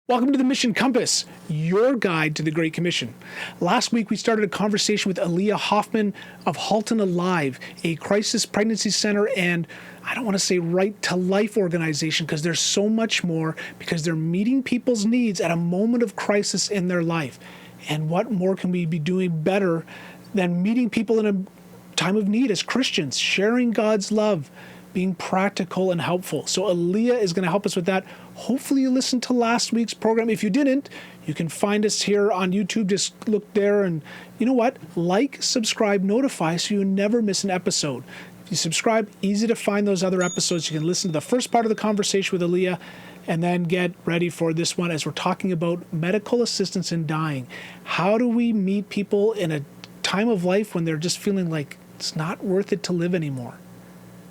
Welcome to the Mission Compass, your guide to the Great Commission. Last week, we started a conversation with Elea Hofman of Halton Alive, a crisis pregnancy center and, I don't want to say right to life organization because there's so much more, because they're meeting people's needs at a moment of crisis in their life. And what more can we be doing better than meeting people in a time of need as Christians, sharing God's love, being practical and helpful. So Elea is going to help us with that. Hopefully you listened to last week's program. If you didn't, you can find us here on YouTube. Just look there and you know what? Like, subscribe, notify so you never miss an episode. If you subscribe, easy to find those other episodes. You can listen to the first part of the conversation with Elea and then get ready for this one as we're talking about medical assistance in dying. How do we meet people in a time of life when they're just feeling like it's not worth it to live anymore?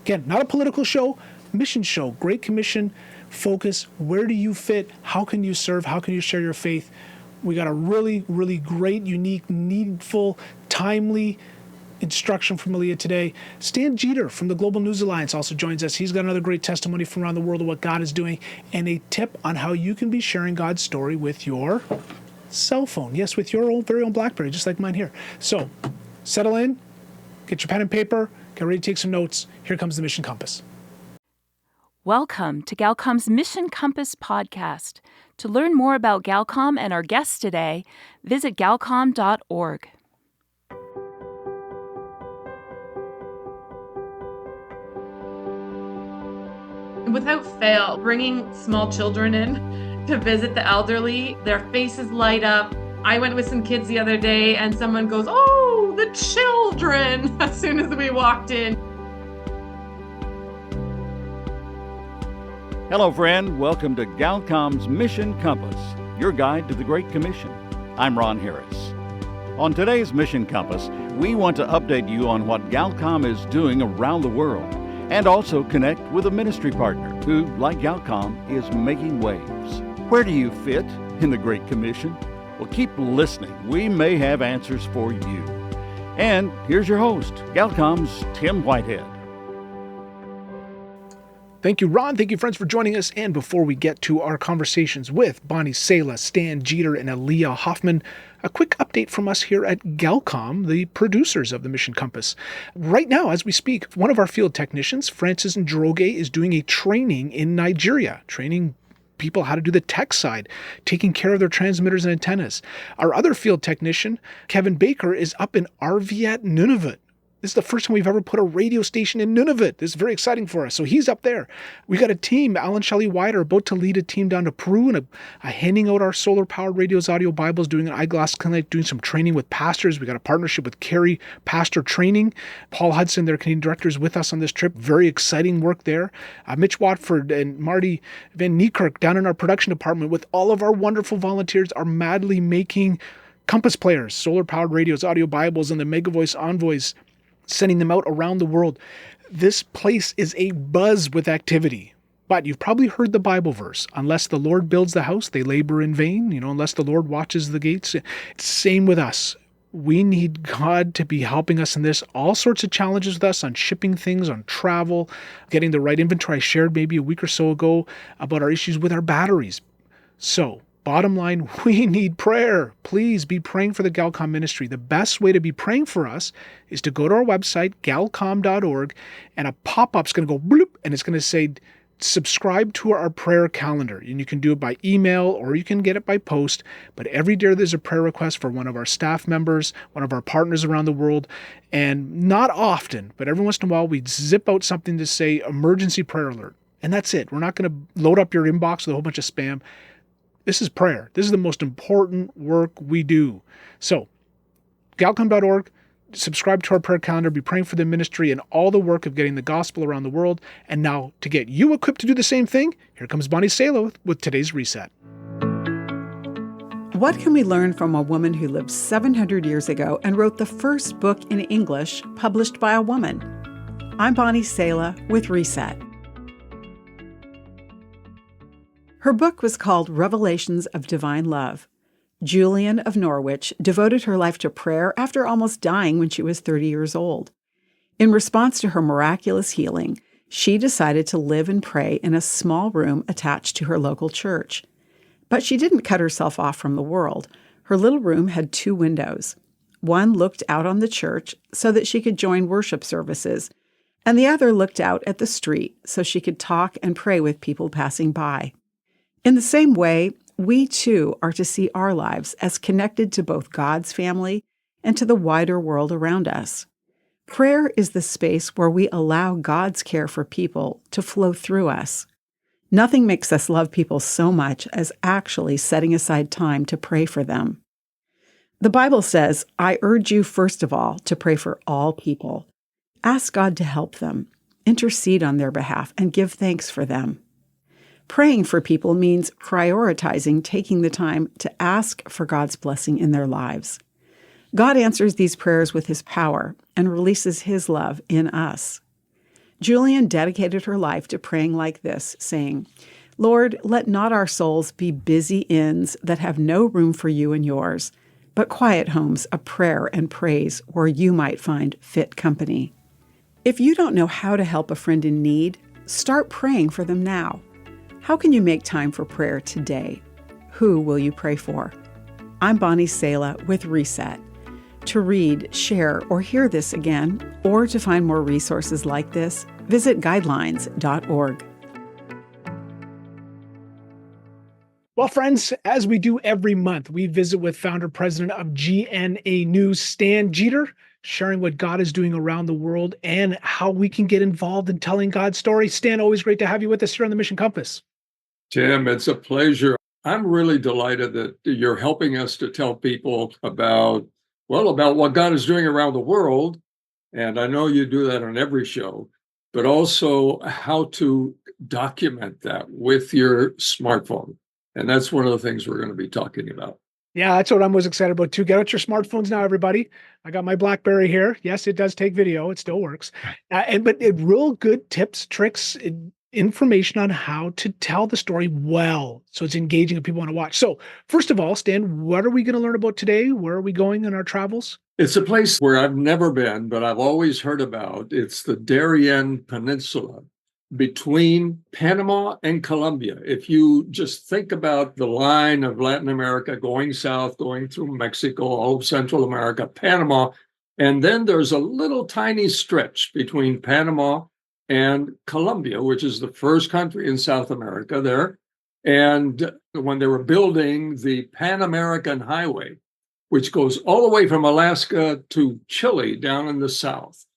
Again, not a political show, mission show, Great Commission, focus. Where do you fit? How can you serve? How can you share your faith? We got a really, really great, unique, needful, timely instruction from Elea today. Stan Jeter from the Global News Alliance also joins us. He's got another great testimony from around the world of what God is doing and a tip on how you can be sharing God's story with your cell phone. Yes, with your very own BlackBerry, just like mine here. So settle in, get your pen and paper, get ready to take some notes. Here comes the Mission Compass. Welcome to Galcom's Mission Compass podcast. To learn more about Galcom and our guests today, visit galcom.org. Without fail, bringing small children in to visit the elderly, their faces light up. I went with some kids the other day and someone goes, "Oh, the children," as soon as we walked in. Hello, friend. Welcome to Galcom's Mission Compass, your guide to the Great Commission. I'm Ron Harris. On today's Mission Compass, we want to update you on what Galcom is doing around the world and also connect with a ministry partner who, like Galcom, is making waves. Where do you fit in the Great Commission? Well, keep listening. We may have answers for you. And here's your host, Galcom's Tim Whitehead. Thank you, Ron. Thank you, friends, for joining us. And before we get to our conversations with Bonnie Sala, Stan Jeter, and Elea Hofman, a quick update from us here at Galcom, the producers of the Mission Compass. Right now, as we speak, one of our field technicians, Francis Njoroge, is doing a training in Nigeria, training people how to do the tech side, taking care of their transmitters and antennas. Our other field technician, Kevin Baker, is up in Arviat, Nunavut. This is the first time we've ever put a radio station in Nunavut. This is very exciting for us. So he's up there. We got a team, Alan Shelley White are about to lead a team down to Peru and handing out our solar-powered radios, audio Bibles, doing an eyeglass clinic, doing some training with pastors. We got a partnership with Carey Pastor Training. Paul Hudson, their Canadian director, is with us on this trip. Very exciting work there. Mitch Watford and Marty Van Niekerk down in our production department with all of our wonderful volunteers are madly making Compass players, solar-powered radios, audio Bibles, and the Mega Voice Envoys, sending them out around the world. This place is a buzz with activity. But you've probably heard the Bible verse, unless the Lord builds the house, they labor in vain. Unless the Lord watches the gates. Same with us. We need God to be helping us in this. All sorts of challenges with us on shipping things, on travel, getting the right inventory. I shared maybe a week or so ago about our issues with our batteries. So, bottom line, we need prayer. Please be praying for the Galcom ministry. The best way to be praying for us is to go to our website, galcom.org, and a pop-up's going to go bloop, and it's going to say, subscribe to our prayer calendar. And you can do it by email or you can get it by post. But every day there's a prayer request for one of our staff members, one of our partners around the world. And not often, but every once in a while, we zip out something to say emergency prayer alert. And that's it. We're not going to load up your inbox with a whole bunch of spam. This is prayer. This is the most important work we do. So, galcom.org, subscribe to our prayer calendar, be praying for the ministry and all the work of getting the gospel around the world. And now, to get you equipped to do the same thing, here comes Bonnie Sala with today's Reset. What can we learn from a woman who lived 700 years ago and wrote the first book in English published by a woman? I'm Bonnie Sala with Reset. Her book was called Revelations of Divine Love. Julian of Norwich devoted her life to prayer after almost dying when she was 30 years old. In response to her miraculous healing, she decided to live and pray in a small room attached to her local church. But she didn't cut herself off from the world. Her little room had 2 windows. One looked out on the church so that she could join worship services, and the other looked out at the street so she could talk and pray with people passing by. In the same way, we too are to see our lives as connected to both God's family and to the wider world around us. Prayer is the space where we allow God's care for people to flow through us. Nothing makes us love people so much as actually setting aside time to pray for them. The Bible says, "I urge you first of all to pray for all people. Ask God to help them, intercede on their behalf, and give thanks for them." Praying for people means prioritizing taking the time to ask for God's blessing in their lives. God answers these prayers with His power and releases His love in us. Julian dedicated her life to praying like this, saying, "Lord, let not our souls be busy inns that have no room for you and yours, but quiet homes of prayer and praise where you might find fit company." If you don't know how to help a friend in need, start praying for them now. How can you make time for prayer today? Who will you pray for? I'm Bonnie Sala with Reset. To read, share, or hear this again, or to find more resources like this, visit guidelines.org. Well, friends, as we do every month, we visit with founder president of GNA News, Stan Jeter, sharing what God is doing around the world and how we can get involved in telling God's story. Stan, always great to have you with us here on the Mission Compass. Tim, it's a pleasure. I'm really delighted that you're helping us to tell people about what God is doing around the world. And I know you do that on every show, but also how to document that with your smartphone. And that's one of the things we're going to be talking about. Yeah, that's what I'm most excited about too. Get out your smartphones now, everybody. I got my BlackBerry here. Yes, it does take video. It still works. But real good tips, tricks, information on how to tell the story well, so it's engaging and people want to watch. So first of all, Stan, what are we going to learn about today? Where are we going in our travels? It's a place where I've never been, but I've always heard about. It's the Darien Peninsula between Panama and Colombia. If you just think about the line of Latin America going south, going through Mexico, all of Central America, Panama, and then there's a little tiny stretch between Panama and Colombia, which is the first country in South America there. And when they were building the Pan American Highway, which goes all the way from Alaska to Chile down in the south,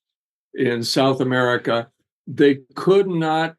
in South America, they could not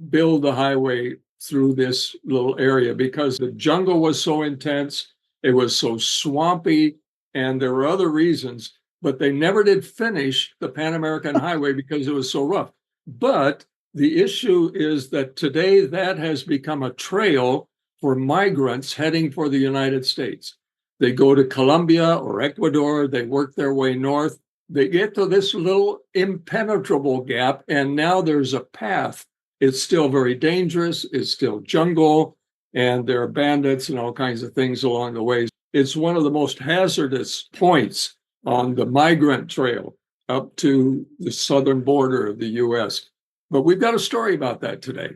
build the highway through this little area because the jungle was so intense, it was so swampy, and there were other reasons, but they never did finish the Pan American Highway because it was so rough. But the issue is that today that has become a trail for migrants heading for the United States. They go to Colombia or Ecuador, they work their way north, they get to this little impenetrable gap, and now there's a path. It's still very dangerous, it's still jungle, and there are bandits and all kinds of things along the way. It's one of the most hazardous points on the migrant trail up to the southern border of the US. But we've got a story about that today.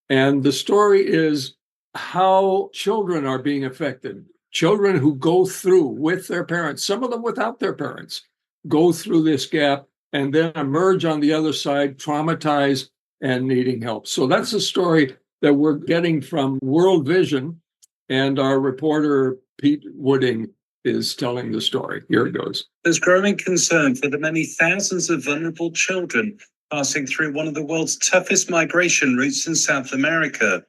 And the story is how children are being affected. Children who go through with their parents, some of them without their parents, go through this gap and then emerge on the other side, traumatized and needing help. So that's a story that we're getting from World Vision. And our reporter, Pete Wooding, is telling the story. Here it goes. There's growing concern for the many thousands of vulnerable children passing through one of the world's toughest migration routes in South America.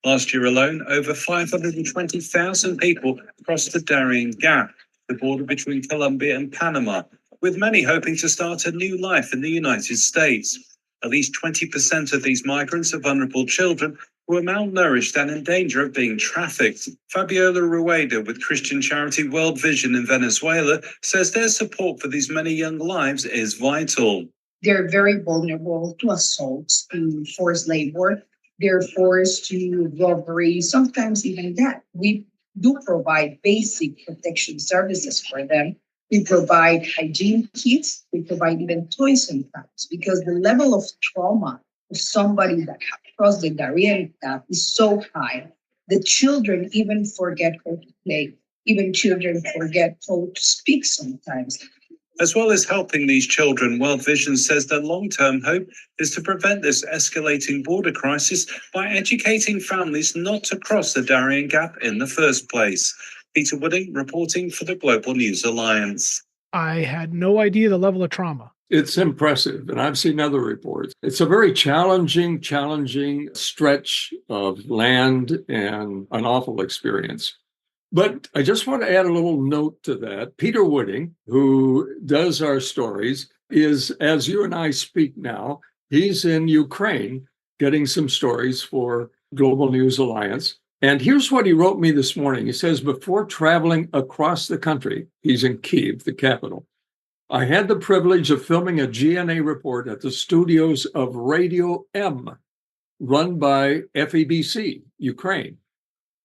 Last year alone, over 520,000 people crossed the Darien Gap, the border between Colombia and Panama, with many hoping to start a new life in the United States. At least 20% of these migrants are vulnerable children who are malnourished and in danger of being trafficked. Fabiola Rueda with Christian charity World Vision in Venezuela says their support for these many young lives is vital. They're very vulnerable to assaults, to forced labor. They're forced to robbery, sometimes even death. We do provide basic protection services for them. We provide hygiene kits. We provide even toys sometimes because the level of trauma of somebody that has crossed the Darien Gap is so high The children even forget how to play. Even children forget how to speak sometimes. As well as helping these children, World Vision says their long-term hope is to prevent this escalating border crisis by educating families not to cross the Darien Gap in the first place. Peter Wooding reporting for the Global News Alliance. I had no idea the level of trauma. It's impressive, and I've seen other reports. It's a very challenging stretch of land and an awful experience. But I just want to add a little note to that. Peter Wooding, who does our stories, is, as you and I speak now, he's in Ukraine getting some stories for Global News Alliance. And here's what he wrote me this morning. He says, before traveling across the country, he's in Kyiv, the capital, I had the privilege of filming a GNA report at the studios of Radio M, run by FEBC, Ukraine.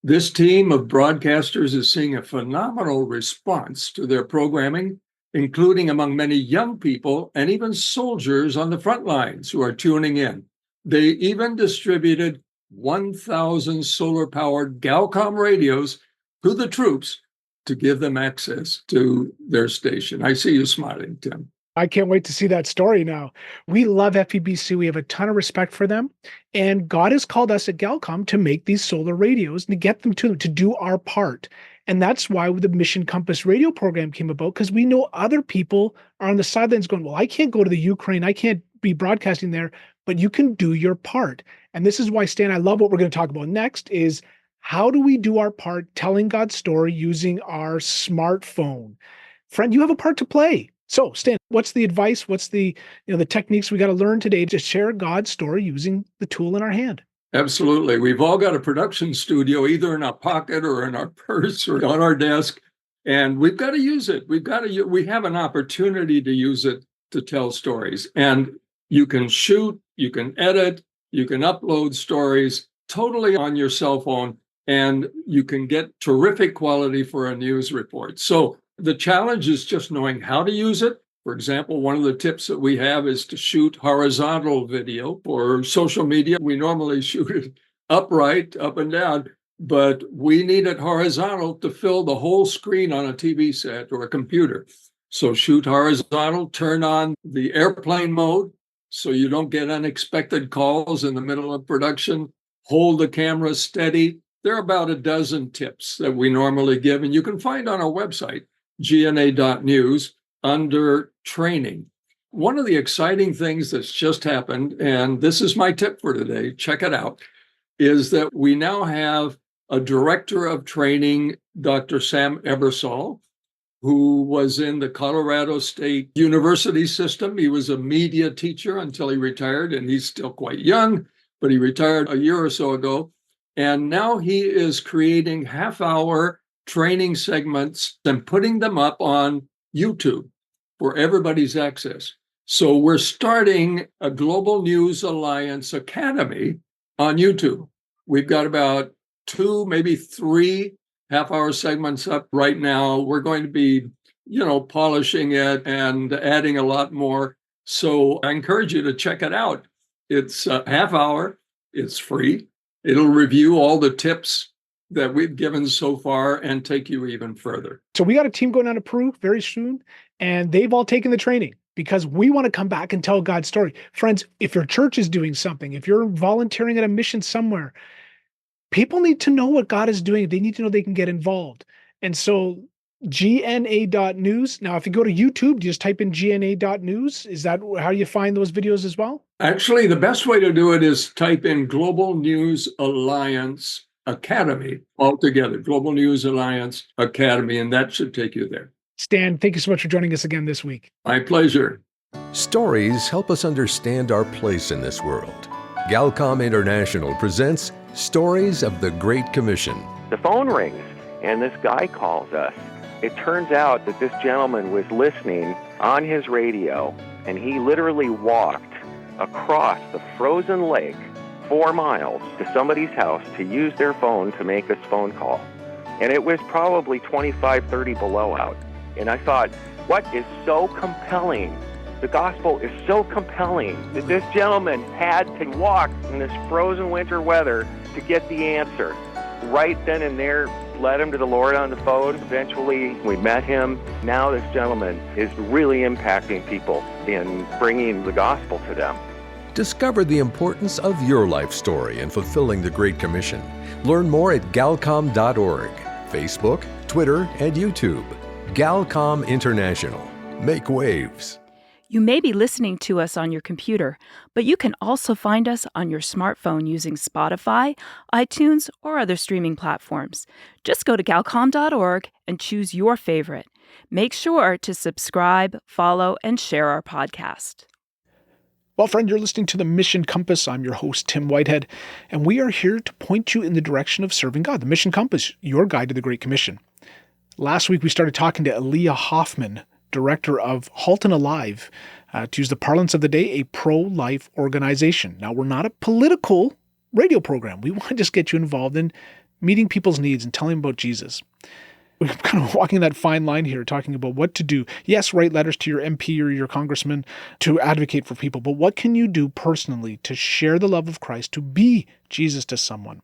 This team of broadcasters is seeing a phenomenal response to their programming, including among many young people and even soldiers on the front lines who are tuning in. They even distributed 1,000 solar-powered Galcom radios to the troops to give them access to their station. I see you smiling, Tim. I can't wait to see that story now. We love FEBC. We have a ton of respect for them. And God has called us at Galcom to make these solar radios and to get them to do our part. And that's why the Mission Compass radio program came about, because we know other people are on the sidelines going, well, I can't go to the Ukraine. I can't be broadcasting there, but you can do your part. And this is why, Stan, I love what we're going to talk about next is how do we do our part telling God's story using our smartphone? Friend, you have a part to play. So, Stan, what's the advice? What's the techniques we got to learn today to share God's story using the tool in our hand? Absolutely. We've all got a production studio, either in our pocket or in our purse or on our desk, and we've got to use it. We have an opportunity to use it to tell stories. And you can shoot, you can edit, you can upload stories totally on your cell phone, and you can get terrific quality for a news report. So the challenge is just knowing how to use it. For example, one of the tips that we have is to shoot horizontal video for social media. We normally shoot it upright, up and down, but we need it horizontal to fill the whole screen on a TV set or a computer. So shoot horizontal, turn on the airplane mode so you don't get unexpected calls in the middle of production. Hold the camera steady. There are about a dozen tips that we normally give, and you can find on our website, gna.news, under training. One of the exciting things that's just happened, and this is my tip for today, check it out, is that we now have a director of training, Dr. Sam Ebersol, who was in the Colorado State University system. He was a media teacher until he retired, and he's still quite young, but he retired a year or so ago. And now he is creating half-hour training segments and putting them up on YouTube for everybody's access. So we're starting a Global News Alliance Academy on YouTube. We've got about 2, maybe 3 half-hour segments up right now. We're going to be, polishing it and adding a lot more. So I encourage you to check it out. It's a half hour. It's free. It'll review all the tips that we've given so far and take you even further. So we got a team going down to Peru very soon, and they've all taken the training because we want to come back and tell God's story. Friends, if your church is doing something, if you're volunteering at a mission somewhere, people need to know what God is doing. They need to know they can get involved. And so gna.news. Now, if you go to YouTube, just type in gna.news. Is that how you find those videos as well? Actually, the best way to do it is type in Global News Alliance Academy altogether, Global News Alliance Academy, and that should take you there. Stan, thank you so much for joining us again this week. My pleasure. Stories help us understand our place in this world. Galcom International presents Stories of the Great Commission. The phone rings, and this guy calls us. It turns out that this gentleman was listening on his radio, and he literally walked across the frozen lake 4 miles to somebody's house to use their phone to make this phone call. And it was probably 25, 30 below out. And I thought, what is so compelling? The gospel is so compelling that this gentleman had to walk in this frozen winter weather to get the answer. right then and there led him to the Lord on the phone. Eventually, we met him. Now this gentleman is really impacting people in bringing the gospel to them. Discover the importance of your life story in fulfilling the Great Commission. Learn more at galcom.org, Facebook, Twitter, and YouTube. Galcom International. Make waves. You may be listening to us on your computer, but you can also find us on your smartphone using Spotify, iTunes, or other streaming platforms. Just go to galcom.org and choose your favorite. Make sure to subscribe, follow, and share our podcast. Well, friend, you're listening to the Mission Compass. I'm your host, Tim Whitehead, and we are here to point you in the direction of serving God. The Mission Compass, your guide to the Great Commission. Last week, we started talking to Elea Hofman, Director of Halton Alive, to use the parlance of the day, a pro-life organization. Now, we're not a political radio program. We want to just get you involved in meeting people's needs and telling them about Jesus. We're kind of walking that fine line here, talking about what to do. Yes, write letters to your MP or your congressman to advocate for people, but what can you do personally to share the love of Christ, to be Jesus to someone?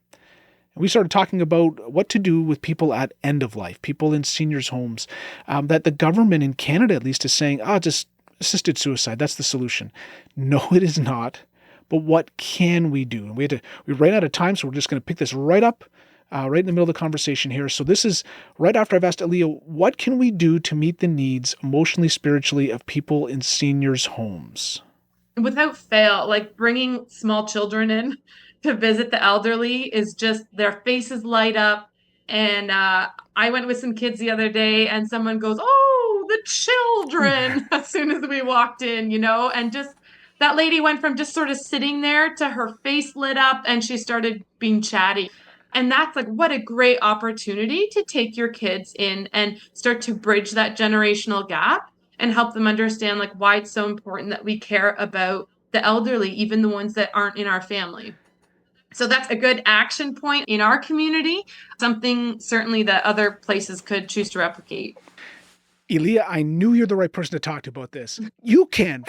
And we started talking about what to do with people at end of life, people in seniors' homes, that the government in Canada at least is saying, just assisted suicide, that's the solution. No, it is not. But what can we do? And we ran out of time, so we're just going to pick this right up, right in the middle of the conversation here. So this is right after I've asked Elea, what can we do to meet the needs emotionally, spiritually of people in seniors' homes? Without fail, like bringing small children in to visit the elderly is just, their faces light up. And I went with some kids the other day and someone goes, "Oh, the children," as soon as we walked in, and just that lady went from just sort of sitting there to her face lit up and she started being chatty. And that's like, what a great opportunity to take your kids in and start to bridge that generational gap and help them understand like why it's so important that we care about the elderly, even the ones that aren't in our family. So that's a good action point in our community, something certainly that other places could choose to replicate. Elea, I knew you're the right person to talk to about this. You can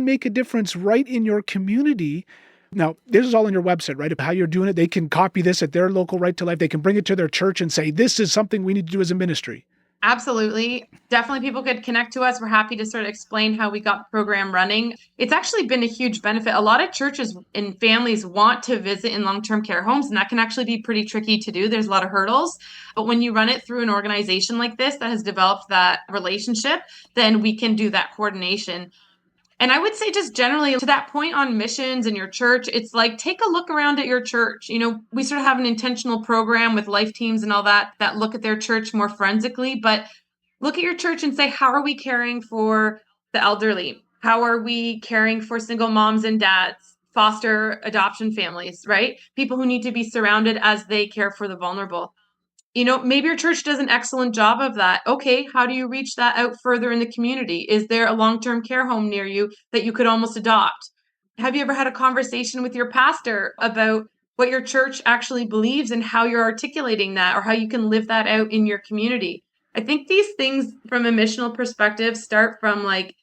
make a difference right in your community. Now, this is all on your website, right? Of how you're doing it. They can copy this at their local Right to Life. They can bring it to their church and say, this is something we need to do as a ministry. Absolutely. Definitely people could connect to us. We're happy to sort of explain how we got the program running. It's actually been a huge benefit. A lot of churches and families want to visit in long-term care homes, and that can actually be pretty tricky to do. There's a lot of hurdles. But when you run it through an organization like this that has developed that relationship, then we can do that coordination. And I would say just generally to that point on missions in your church, it's like, take a look around at your church. We sort of have an intentional program with life teams and all that look at their church more forensically, but look at your church and say, how are we caring for the elderly? How are we caring for single moms and dads, foster adoption families, right? People who need to be surrounded as they care for the vulnerable. Maybe your church does an excellent job of that. Okay, how do you reach that out further in the community? Is there a long-term care home near you that you could almost adopt? Have you ever had a conversation with your pastor about what your church actually believes and how you're articulating that or how you can live that out in your community? I think these things from a missional perspective start from like,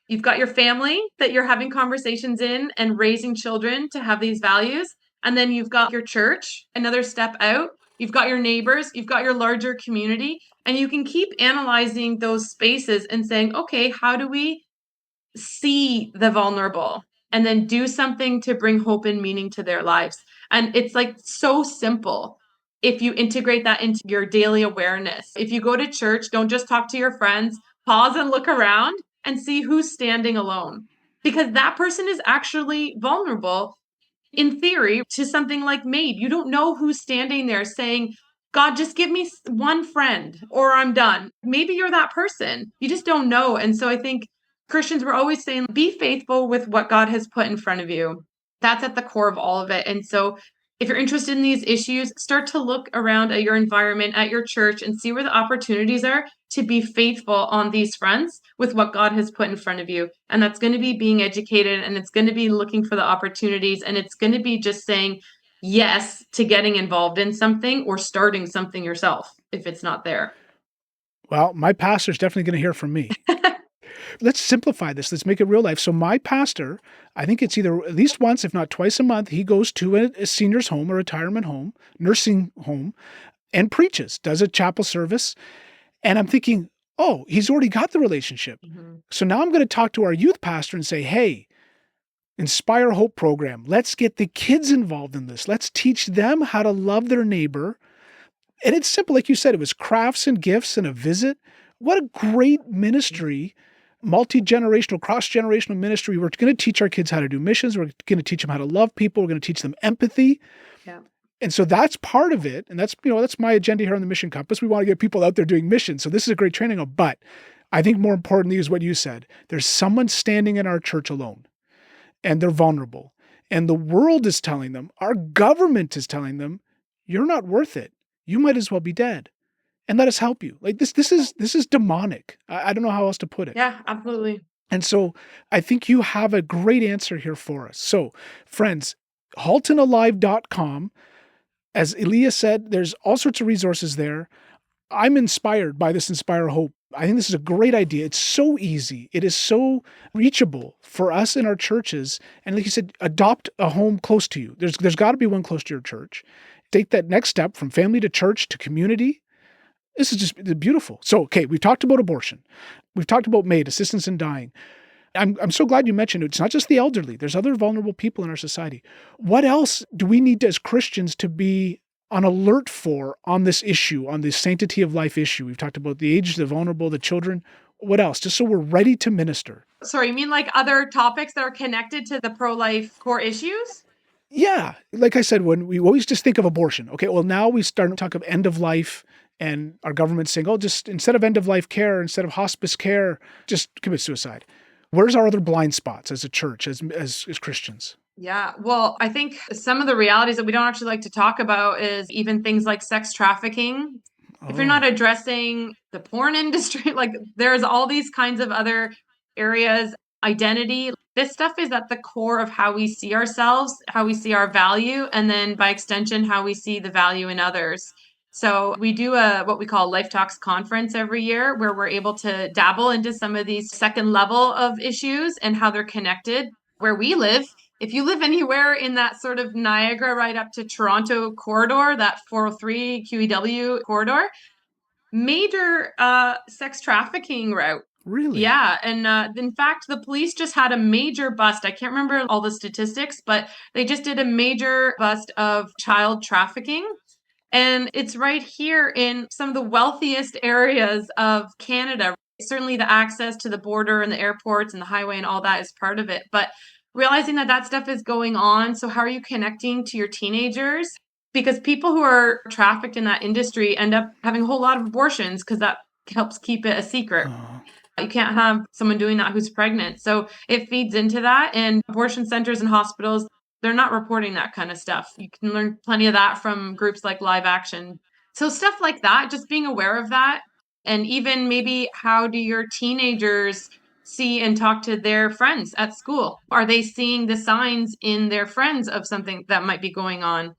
you've got your family that you're having conversations in and raising children to have these values. And then you've got your church, another step out. You've got your neighbors, you've got your larger community, and you can keep analyzing those spaces and saying, okay, how do we see the vulnerable and then do something to bring hope and meaning to their lives? And it's like so simple. If you integrate that into your daily awareness, if you go to church, don't just talk to your friends, pause and look around and see who's standing alone, because that person is actually vulnerable. In theory, to something like MAID, you don't know who's standing there saying, God, just give me one friend or I'm done. Maybe you're that person. You just don't know. And so I think Christians were always saying, be faithful with what God has put in front of you. That's at the core of all of it. And so if you're interested in these issues, start to look around at your environment, at your church, and see where the opportunities are to be faithful on these fronts with what God has put in front of you. And that's going to be being educated, and it's going to be looking for the opportunities, and it's going to be just saying yes to getting involved in something or starting something yourself if it's not there. Well, my pastor's definitely going to hear from me. let's simplify this. Let's make it real life. So my pastor, I think it's either at least once, if not twice a month, he goes to a senior's home or retirement home, nursing home, and preaches, does a chapel service. And I'm thinking, oh, he's already got the relationship. So now I'm going to talk to our youth pastor and say, hey, Inspire Hope program. Let's get the kids involved in this. Let's teach them how to love their neighbor. And it's simple. Like you said, it was crafts and gifts and a visit. What a great ministry, multi-generational, cross-generational ministry. We're going to teach our kids how to do missions. We're going to teach them how to love people. We're going to teach them empathy. Yeah. And so that's part of it. And that's my agenda here on the Mission Compass. We want to get people out there doing missions. So this is a great training. But I think more importantly is what you said. There's someone standing in our church alone, and they're vulnerable. And the world is telling them, our government is telling them, you're not worth it. You might as well be dead. And let us help you. Like this is demonic. I don't know how else to put it. Yeah, absolutely. And so I think you have a great answer here for us. So friends, HaltonAlive.com. As Elea said, there's all sorts of resources there. I'm inspired by this Inspire Hope. I think this is a great idea. It's so easy. It is so reachable for us in our churches. And like you said, adopt a home close to you. There's got to be one close to your church. Take that next step from family to church to community. This is just beautiful. So, okay, we've talked about abortion. We've talked about MAID, assistance in dying. I'm so glad you mentioned it. It's not just the elderly. There's other vulnerable people in our society. What else do we need as Christians to be on alert for on this issue, on this sanctity of life issue? We've talked about the aged, the vulnerable, the children. What else? Just so we're ready to minister. Sorry, you mean like other topics that are connected to the pro-life core issues? Yeah. Like I said, when we always just think of abortion. Okay, well, now we start to talk of end of life, and our government's saying, oh, just instead of end of life care, instead of hospice care, just commit suicide. Where's our other blind spots as a church, as Christians? Yeah, well, I think some of the realities that we don't actually like to talk about is even things like sex trafficking. If you're not addressing the porn industry, like there's all these kinds of other areas, identity. This stuff is at the core of how we see ourselves, how we see our value, and then by extension, how we see the value in others. So we do what we call Life Talks conference every year, where we're able to dabble into some of these second level of issues and how they're connected. Where we live, if you live anywhere in that sort of Niagara right up to Toronto corridor, that 403 QEW corridor, major sex trafficking route. Really? Yeah. And in fact, the police just had a major bust. I can't remember all the statistics, but they just did a major bust of child trafficking. And it's right here in some of the wealthiest areas of Canada. Certainly the access to the border and the airports and the highway and all that is part of it. But realizing that that stuff is going on. So how are you connecting to your teenagers? Because people who are trafficked in that industry end up having a whole lot of abortions because that helps keep it a secret. You can't have someone doing that who's pregnant. So it feeds into that. And abortion centers and hospitals, they're not reporting that kind of stuff. You can learn plenty of that from groups like Live Action. So stuff like that, just being aware of that. And even maybe how do your teenagers see and talk to their friends at school? Are they seeing the signs in their friends of something that might be going on?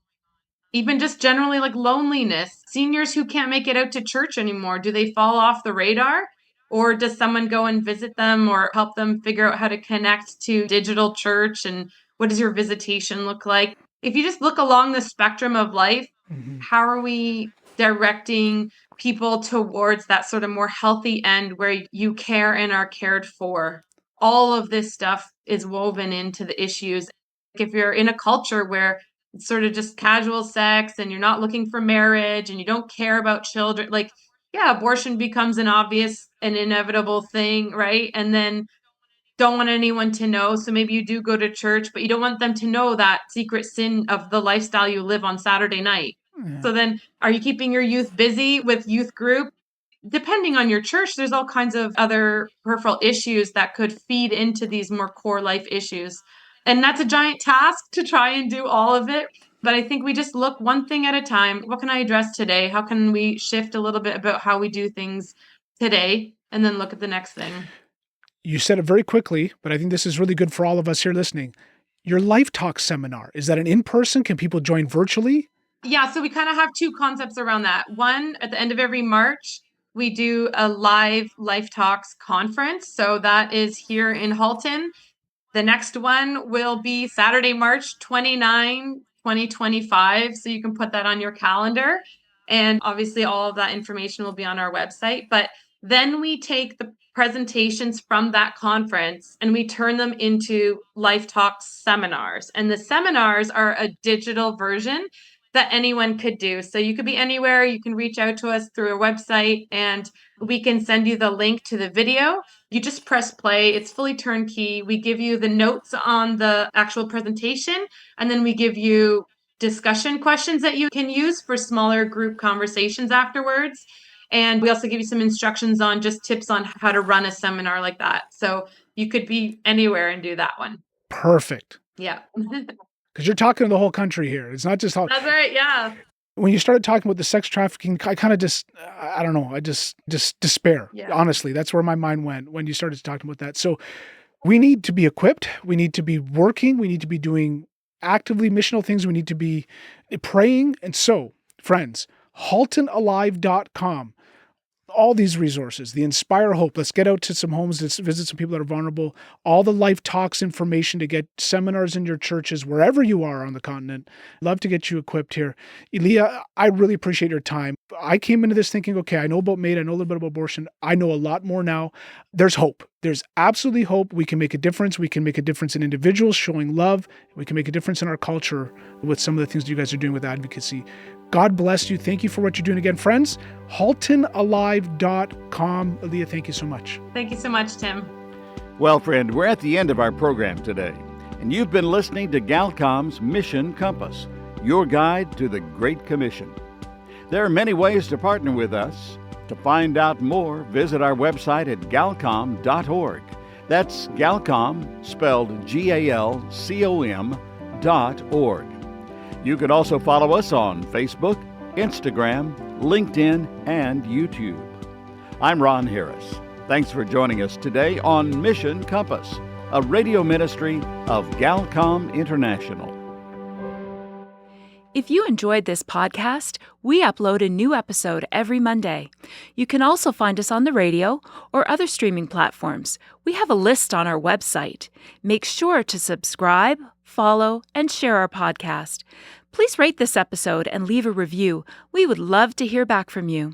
Even just generally like loneliness. Seniors who can't make it out to church anymore, do they fall off the radar? Or does someone go and visit them or help them figure out how to connect to digital church? And what does your visitation look like? If you just look along the spectrum of life, how are we directing people towards that sort of more healthy end where you care and are cared for? All of this stuff is woven into the issues. If you're in a culture where it's sort of just casual sex and you're not looking for marriage and you don't care about children, like, yeah, abortion becomes an obvious and inevitable thing, right? And then don't want anyone to know. So maybe you do go to church, but you don't want them to know that secret sin of the lifestyle you live on Saturday night. Yeah. So then are you keeping your youth busy with youth group? Depending on your church, there's all kinds of other peripheral issues that could feed into these more core life issues. And that's a giant task to try and do all of it. But I think we just look one thing at a time. What can I address today? How can we shift a little bit about how we do things today? And then look at the next thing. You said it very quickly, but I think this is really good for all of us here listening. Your Life Talk seminar, is that an in-person? Can people join virtually? Yeah, so we kind of have two concepts around that. One, at the end of every March, we do a live Life Talks conference. So that is here in Halton. The next one will be Saturday, March 29, 2025. So you can put that on your calendar. And obviously, all of that information will be on our website. But then we take the presentations from that conference and we turn them into Life Talks seminars. And the seminars are a digital version that anyone could do. So you could be anywhere. You can reach out to us through our website and we can send you the link to the video. You just press play. It's fully turnkey. We give you the notes on the actual presentation, and then we give you discussion questions that you can use for smaller group conversations afterwards. And we also give you some instructions on just tips on how to run a seminar like that. So you could be anywhere and do that one. Perfect. Yeah. Because you're talking to the whole country here. It's not just That's right. Yeah. When you started talking about the sex trafficking, I kind of just, I don't know, I just despair. Yeah. Honestly, that's where my mind went when you started talking about that. So we need to be equipped. We need to be working. We need to be doing actively missional things. We need to be praying. And so, friends, HaltonAlive.com. All these resources, the Inspire Hope. Let's get out to some homes, let's visit some people that are vulnerable. All the Life Talks information to get seminars in your churches, wherever you are on the continent. Love to get you equipped here. Elea, I really appreciate your time. I came into this thinking, okay, I know about MAID, I know a little bit about abortion. I know a lot more now. There's hope. There's absolutely hope. We can make a difference. We can make a difference in individuals showing love. We can make a difference in our culture with some of the things that you guys are doing with advocacy. God bless you. Thank you for what you're doing again. Friends, HaltonAlive.com. Elea, thank you so much. Thank you so much, Tim. Well, friend, we're at the end of our program today, and you've been listening to Galcom's Mission Compass, your guide to the Great Commission. There are many ways to partner with us. To find out more, visit our website at galcom.org. That's Galcom, spelled GALCOM.org. You can also follow us on Facebook, Instagram, LinkedIn, and YouTube. I'm Ron Harris. Thanks for joining us today on Mission Compass, a radio ministry of Galcom International. If you enjoyed this podcast, we upload a new episode every Monday. You can also find us on the radio or other streaming platforms. We have a list on our website. Make sure to subscribe, follow, and share our podcast. Please rate this episode and leave a review. We would love to hear back from you.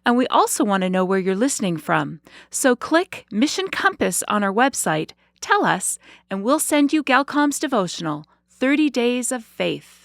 And we also want to know where you're listening from. So click Mission Compass on our website, tell us, and we'll send you Galcom's devotional, 30 Days of Faith.